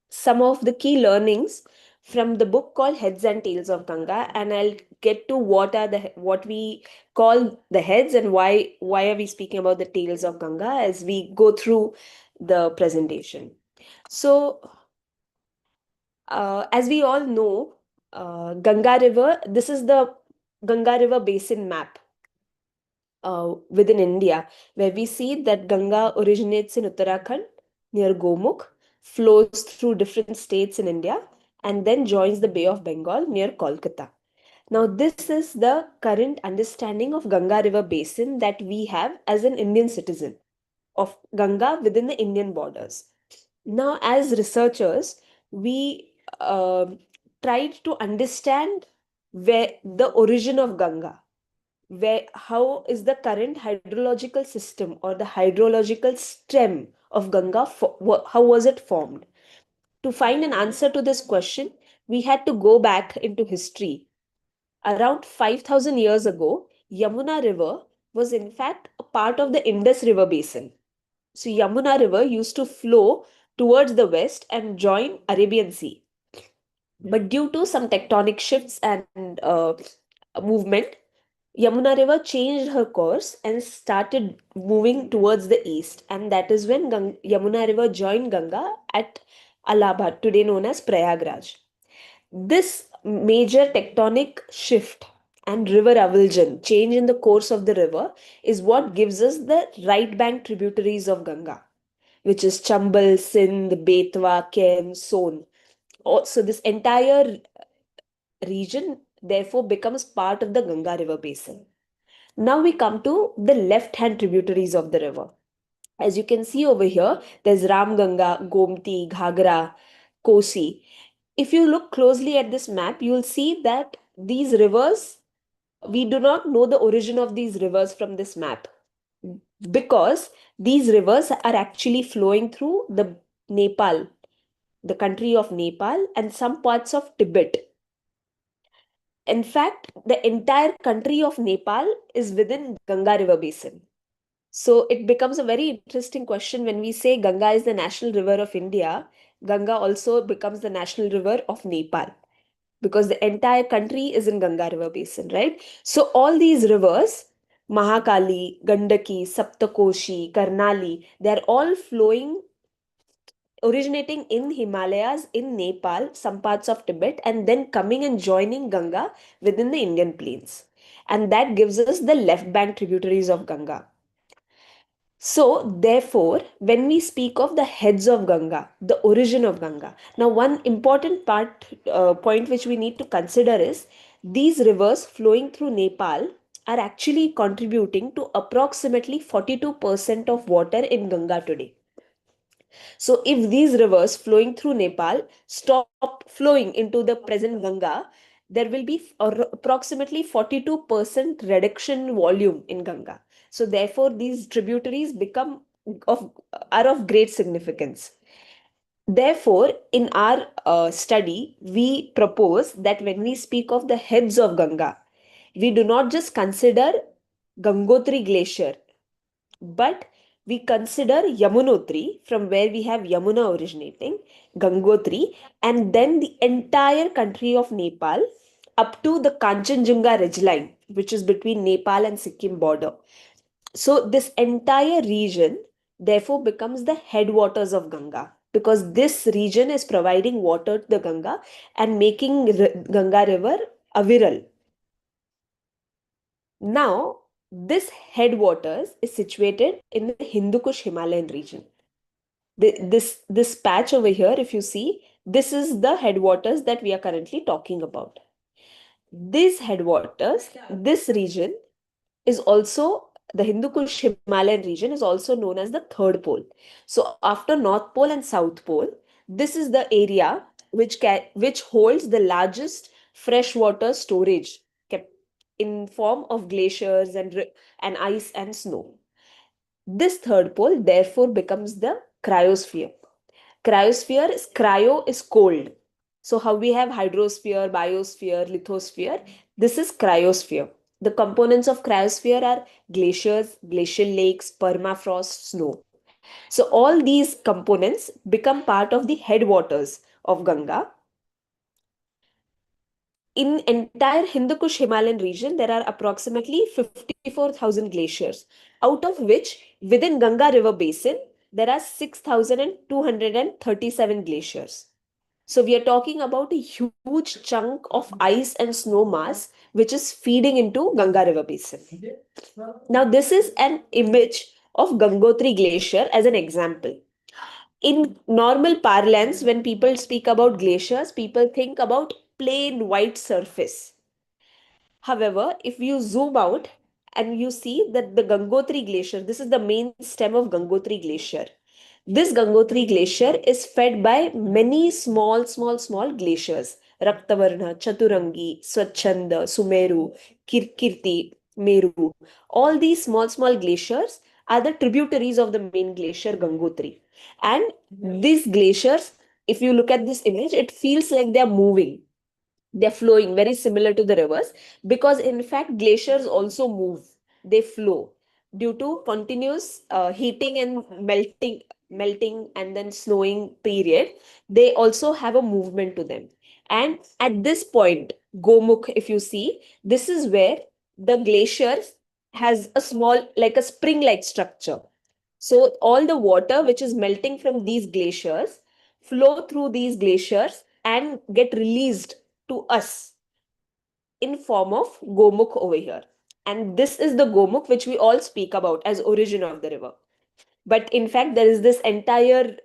some of the key learnings from the book called Heads and Tails of Ganga, and I'll get to what we call the heads and why are we speaking about the tails of Ganga as we go through the presentation. So, as we all know, Ganga River. This is the Ganga River Basin map within India, where we see that Ganga originates in Uttarakhand near Gomukh, flows through different states in India, and then joins the Bay of Bengal near Kolkata. Now, this is the current understanding of Ganga River Basin that we have as an Indian citizen of Ganga within the Indian borders. Now, as researchers, we tried to understand where the origin of Ganga, how is the current hydrological system or the hydrological stem of Ganga, how was it formed? To find an answer to this question, we had to go back into history. Around 5,000 years ago, Yamuna River was in fact a part of the Indus River basin. So Yamuna River used to flow towards the west and join Arabian Sea. But due to some tectonic shifts and movement, Yamuna River changed her course and started moving towards the east. And that is when Yamuna River joined Ganga at Allahabad, today known as Prayagraj. This major tectonic shift and river avulsion, change in the course of the river, is what gives us the right bank tributaries of Ganga, which is Chambal, Sindh, Betwa, Kem, Son. So this entire region therefore becomes part of the Ganga River basin. Now we come to the left-hand tributaries of the river. As you can see over here, there's Ram Ganga, Gomti, Ghagra, Kosi. If you look closely at this map, you will see that these rivers, we do not know the origin of these rivers from this map, because these rivers are actually flowing through the Nepal, the country of Nepal, and some parts of Tibet. In fact, the entire country of Nepal is within Ganga River Basin. So it becomes a very interesting question when we say Ganga is the national river of India. Ganga also becomes the national river of Nepal, because the entire country is in Ganga River Basin, right? So all these rivers, Mahakali, Gandaki, Saptakoshi, Karnali, they're all flowing, originating in Himalayas, in Nepal, some parts of Tibet, and then coming and joining Ganga within the Indian plains. And that gives us the left bank tributaries of Ganga. So, therefore, when we speak of the heads of Ganga, the origin of Ganga, now one important point which we need to consider is these rivers flowing through Nepal are actually contributing to approximately 42% of water in Ganga today. So, if these rivers flowing through Nepal stop flowing into the present Ganga, there will be approximately 42% reduction in volume in Ganga. So, therefore, these tributaries are of great significance. Therefore, in our study, we propose that when we speak of the heads of Ganga, we do not just consider Gangotri Glacier, but we consider Yamunotri, from where we have Yamuna originating, Gangotri, and then the entire country of Nepal up to the Kanchenjunga ridgeline, which is between Nepal and Sikkim border. So this entire region therefore becomes the headwaters of Ganga, because this region is providing water to the Ganga and making Ganga river aviral. Now, this headwaters is situated in the Hindu Kush Himalayan region. This patch over here, if you see, this is the headwaters that we are currently talking about. These headwaters, this region is also, the Hindu Kush Himalayan region is also known as the third pole. So after North Pole and South Pole, this is the area which holds the largest freshwater storage kept in form of glaciers and ice and snow. This third pole therefore becomes the cryosphere. Cryosphere is, cryo is cold. So how we have hydrosphere, biosphere, lithosphere, this is cryosphere. The components of cryosphere are glaciers, glacial lakes, permafrost, snow. So all these components become part of the headwaters of Ganga. In entire Hindu Kush Himalayan region, there are approximately 54,000 glaciers, out of which within Ganga River Basin, there are 6,237 glaciers. So we are talking about a huge chunk of ice and snow mass which is feeding into Ganga River Basin. Now this is an image of Gangotri Glacier as an example. In normal parlance, when people speak about glaciers, people think about plain white surface. However, if you zoom out and you see that the Gangotri Glacier, this is the main stem of Gangotri Glacier. This Gangotri Glacier is fed by many small glaciers. Raktavarna, Chaturangi, Swachhanda, Sumeru, Kirti, Meru. All these small glaciers are the tributaries of the main glacier Gangotri. And these glaciers, if you look at this image, it feels like they are moving. They're flowing very similar to the rivers because in fact glaciers also move, they flow due to continuous heating and melting and then snowing period. They also have a movement to them. And at this point, Gomukh, if you see, this is where the glacier has a small, like a spring like structure. So all the water which is melting from these glaciers flow through these glaciers and get released to us in form of Gomukh over here. And this is the Gomukh which we all speak about as origin of the river. But in fact, there is this entire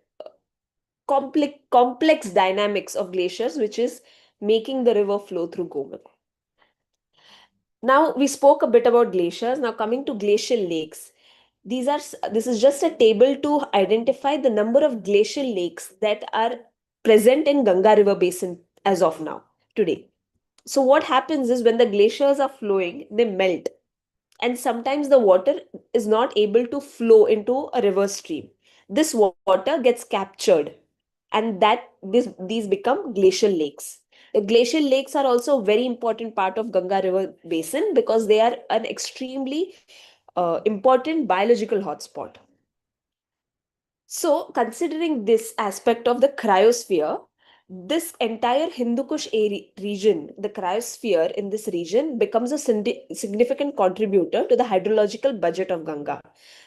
complex dynamics of glaciers which is making the river flow through Gomukh. Now we spoke a bit about glaciers. Now coming to glacial lakes. This is just a table to identify the number of glacial lakes that are present in Ganga River Basin as of now, today. So what happens is when the glaciers are flowing, they melt. And sometimes the water is not able to flow into a river stream. This water gets captured and these become glacial lakes. The glacial lakes are also a very important part of Ganga River Basin because they are an extremely important biological hotspot. So, considering this aspect of the cryosphere, this entire Hindu Kush region, the cryosphere in this region becomes a significant contributor to the hydrological budget of Ganga.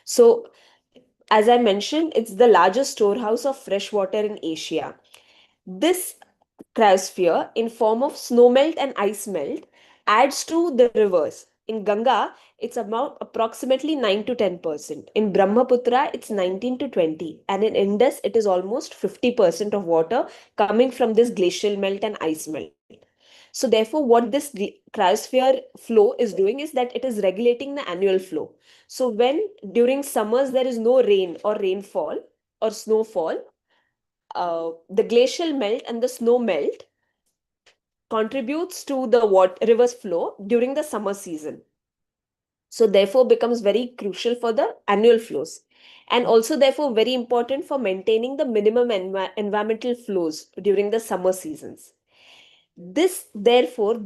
So, as I mentioned, it's the largest storehouse of fresh water in Asia. This cryosphere, in form of snowmelt and ice melt, adds to the rivers. In Ganga, it's about approximately 9 to 10%. In Brahmaputra, it's 19 to 20. And in Indus, it is almost 50% of water coming from this glacial melt and ice melt. So therefore, what this cryosphere flow is doing is that it is regulating the annual flow. So when during summers there is no rain or rainfall or snowfall, the glacial melt and the snow melt contributes to the river's flow during the summer season. So therefore becomes very crucial for the annual flows and also therefore very important for maintaining the minimum environmental flows during the summer seasons. This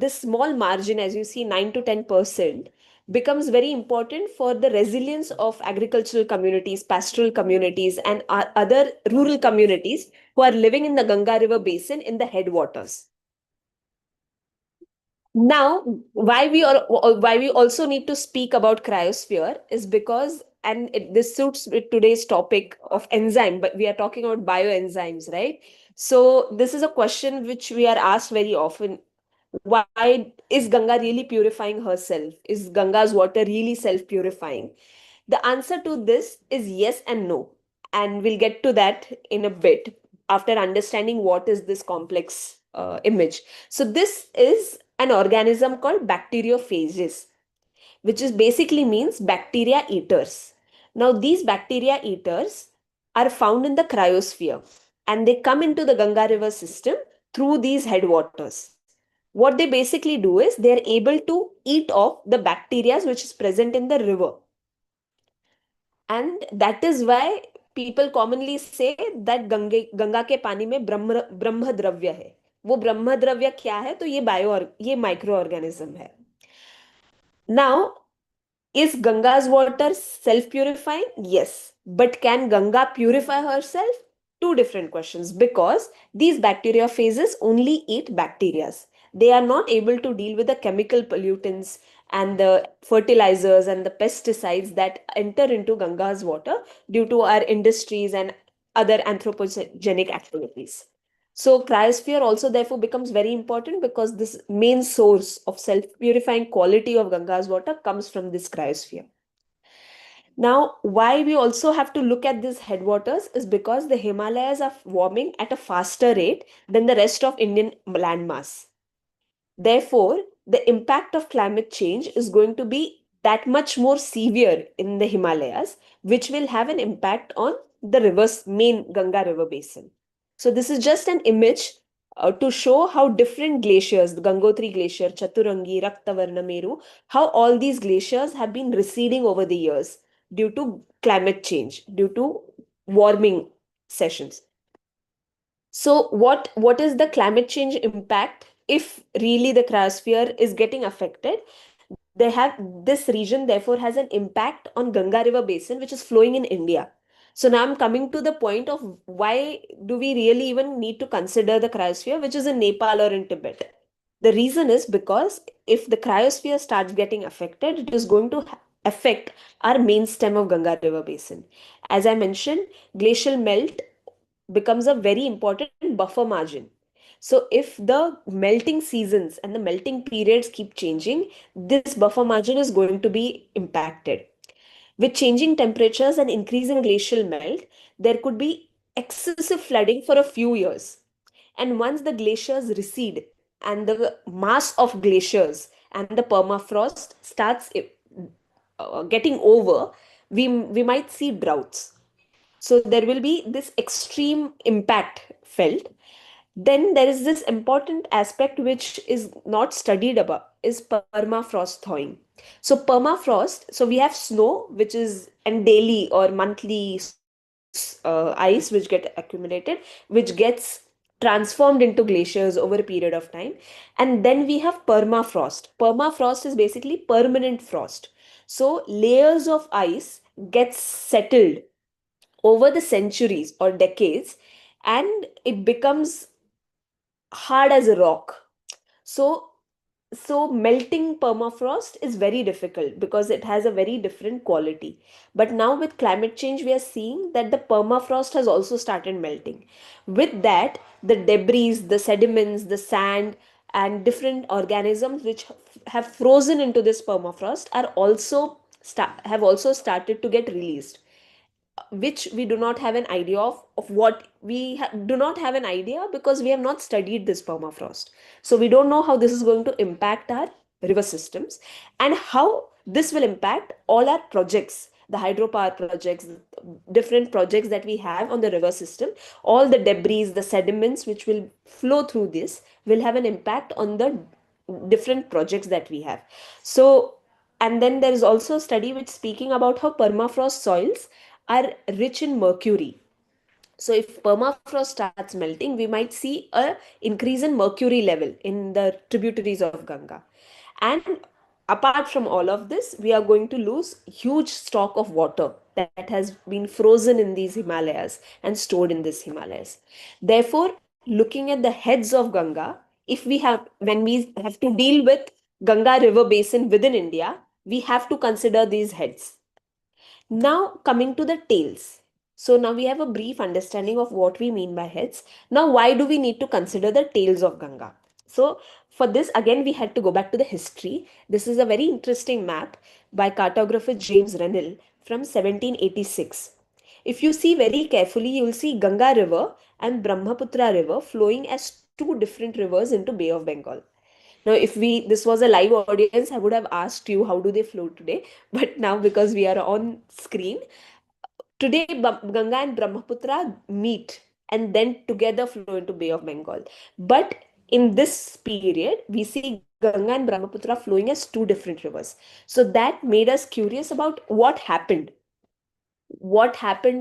small margin, as you see, 9 to 10%, becomes very important for the resilience of agricultural communities, pastoral communities, and other rural communities who are living in the Ganga River Basin in the headwaters. Now, why we also need to speak about cryosphere is because, and this suits with today's topic of enzyme, but we are talking about bioenzymes, right? So this is a question which we are asked very often. Why is Ganga really purifying herself? Is Ganga's water really self-purifying? The answer to this is yes and no. And we'll get to that in a bit after understanding what is this complex image. So this is an organism called bacteriophages, which is basically means bacteria eaters. Now, these bacteria eaters are found in the cryosphere and they come into the Ganga river system through these headwaters. What they basically do is they are able to eat off the bacteria which is present in the river. And that is why people commonly say that Ganga के पानी में ब्रह्म द्रव्य है. वो ब्रह्म द्रव्य क्या है? तो ये माइक्रो ऑर्गेनिज्म है. Now, is Ganga's water self-purifying? Yes. But can Ganga purify herself? Two different questions, because these bacteriophages only eat bacteria. They are not able to deal with the chemical pollutants and the fertilizers and the pesticides that enter into Ganga's water due to our industries and other anthropogenic activities. So cryosphere also therefore becomes very important, because this main source of self-purifying quality of Ganga's water comes from this cryosphere. Now, why we also have to look at these headwaters is because the Himalayas are warming at a faster rate than the rest of Indian landmass. Therefore, the impact of climate change is going to be that much more severe in the Himalayas, which will have an impact on the main Ganga river basin. So this is just an image to show how different glaciers, the Gangotri Glacier, Chaturangi, Raktavarna Meru, how all these glaciers have been receding over the years due to climate change, due to warming sessions. So what is the climate change impact if really the cryosphere is getting affected? This region therefore has an impact on Ganga river basin, which is flowing in India. So now I'm coming to the point of why do we really even need to consider the cryosphere, which is in Nepal or in Tibet? The reason is because if the cryosphere starts getting affected, it is going to affect our main stem of Ganga river basin. As I mentioned, glacial melt becomes a very important buffer margin. So if the melting seasons and the melting periods keep changing, this buffer margin is going to be impacted. With changing temperatures and increasing glacial melt, there could be excessive flooding for a few years. And once the glaciers recede and the mass of glaciers and the permafrost starts getting over, we might see droughts. So there will be this extreme impact felt. Then there is this important aspect which is not studied about, is permafrost thawing. So permafrost, so we have snow, which is and daily or monthly ice which get accumulated, which gets transformed into glaciers over a period of time. And then we have permafrost. Permafrost is basically permanent frost. So layers of ice gets settled over the centuries or decades, and it becomes hard as a rock. So melting permafrost is very difficult because it has a very different quality. But now with climate change, we are seeing that the permafrost has also started melting. With that, the debris, the sediments, the sand, and different organisms which have frozen into this permafrost are also have also started to get released, which we do not have an idea of what do not have an idea, because we have not studied this permafrost. So we don't know how this is going to impact our river systems and how this will impact all our projects, the hydropower projects, different projects that we have on the river system. All the debris, the sediments which will flow through this will have an impact on the different projects that we have. So, and then there is also a study which speaking about how permafrost soils are rich in mercury. So if permafrost starts melting, we might see a increase in mercury level in the tributaries of Ganga. And apart from all of this, we are going to lose huge stock of water that has been frozen in these Himalayas and stored in these Himalayas. Therefore, looking at the heads of Ganga, when we have to deal with Ganga river basin within India, we have to consider these heads. Now coming to the tails. So now we have a brief understanding of what we mean by heads. Now why do we need to consider the tails of Ganga? So for this, again, we had to go back to the history. This is a very interesting map by cartographer James Rennell from 1786. If you see very carefully, you will see Ganga river and Brahmaputra river flowing as two different rivers into Bay of Bengal. Now, if this was a live audience, I would have asked you how do they flow today. But now, because we are on screen, today Ganga and Brahmaputra meet and then together flow into Bay of Bengal. But in this period, we see Ganga and Brahmaputra flowing as two different rivers. So that made us curious about what happened. What happened to